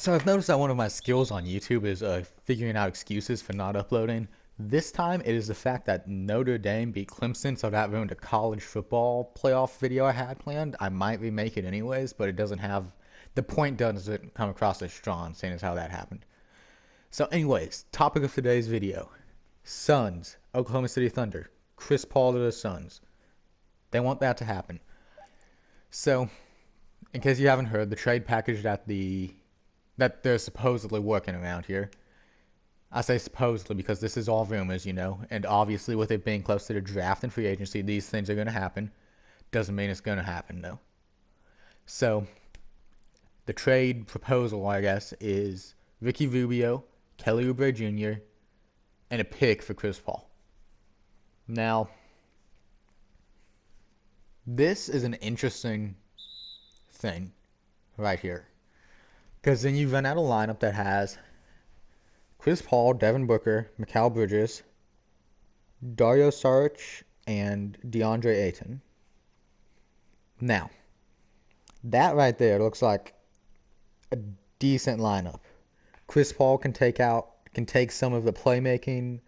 So I've noticed that one of my skills on YouTube is figuring out excuses for not uploading. This time it is the fact that Notre Dame beat Clemson, so that ruined a college football playoff video I had planned. I might remake it anyways, but it doesn't have the point doesn't come across as strong, seeing as how that happened. So, anyways, topic of today's video: Suns, Oklahoma City Thunder, Chris Paul to the Suns. They want that to happen. So, in case you haven't heard, the trade package that they're supposedly working around here. I say supposedly because this is all rumors, and obviously with it being close to the draft and free agency, these things are going to happen. Doesn't mean it's going to happen, though. So, the trade proposal, I guess, is Ricky Rubio, Kelly Oubre Jr., and a pick for Chris Paul. Now, this is an interesting thing right here. Because then you run out a lineup that has Chris Paul, Devin Booker, Mikal Bridges, Dario Saric, and DeAndre Ayton. Now, that right there looks like a decent lineup. Chris Paul can take some of the playmaking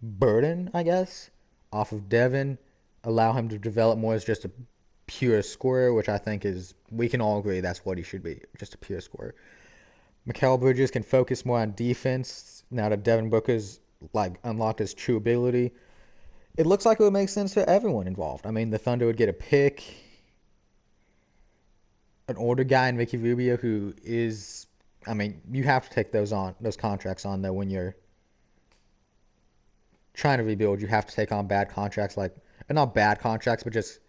burden, I guess, off of Devin, allow him to develop more as just a pure scorer, which I think we can all agree that's what he should be, just a pure scorer. Mikal Bridges can focus more on defense now that Devin Booker's unlocked his true ability. It looks like it would make sense for everyone involved. I mean, the Thunder would get a pick, an older guy in Ricky Rubio who is, I mean, you have to take those contracts on though when you're trying to rebuild. You have to take on bad contracts, not bad contracts, but just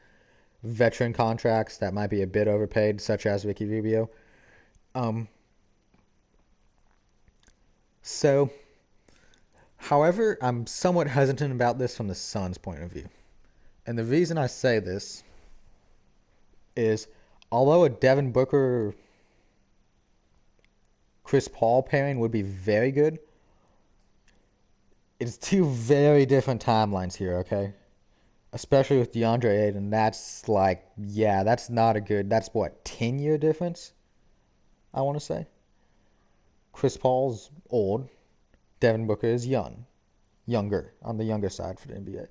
veteran contracts that might be a bit overpaid, such as Ricky Rubio. So, however, I'm somewhat hesitant about this from the Suns' point of view. And the reason I say this is, although a Devin Booker Chris Paul pairing would be very good, it's two very different timelines here, okay? Especially with DeAndre Ayton, that's that's not a good, that's what, 10-year difference, I want to say. Chris Paul's old, Devin Booker is younger, on the younger side for the NBA.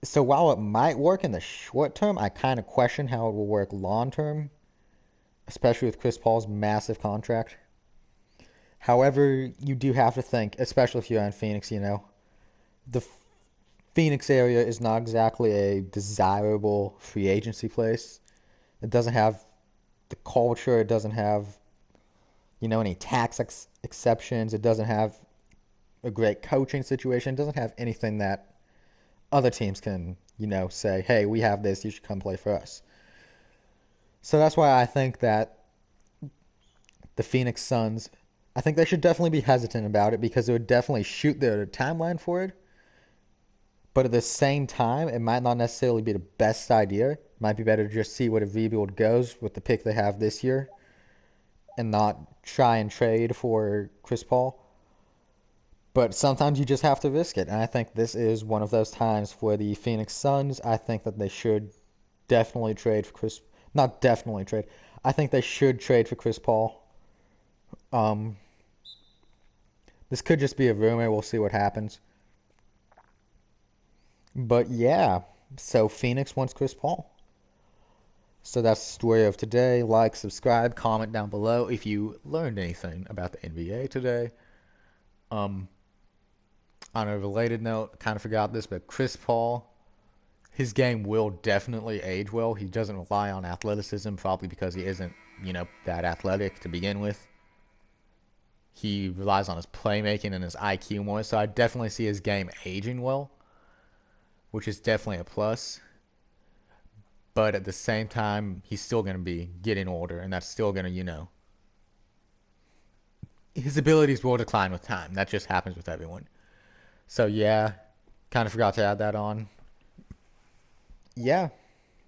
So while it might work in the short term, I kind of question how it will work long term, especially with Chris Paul's massive contract. However, you do have to think, especially if you're in Phoenix, the Phoenix area is not exactly a desirable free agency place. It doesn't have the culture. It doesn't have, any tax exceptions. It doesn't have a great coaching situation. It doesn't have anything that other teams can, say, hey, we have this. You should come play for us. So that's why I think that the Phoenix Suns, I think they should definitely be hesitant about it because it would definitely shoot their timeline for it. But at the same time, it might not necessarily be the best idea. It might be better to just see what a rebuild goes with the pick they have this year and not try and trade for Chris Paul. But sometimes you just have to risk it. And I think this is one of those times for the Phoenix Suns. I think that they should definitely trade for not definitely trade. I think they should trade for Chris Paul. This could just be a rumor. We'll see what happens. But yeah, so Phoenix wants Chris Paul. So that's the story of today. Like, subscribe, comment down below if you learned anything about the NBA today. On a related note, kind of forgot this, but Chris Paul, his game will definitely age well. He doesn't rely on athleticism, probably because he isn't, that athletic to begin with. He relies on his playmaking and his IQ more, so I definitely see his game aging well, which is definitely a plus. But at the same time, he's still going to be getting older, and that's still going to, his abilities will decline with time. That just happens with everyone. So yeah, kind of forgot to add that on. Yeah,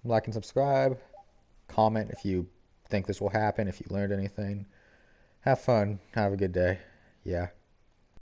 like and subscribe. Comment if you think this will happen, if you learned anything. Have fun. Have a good day. Yeah.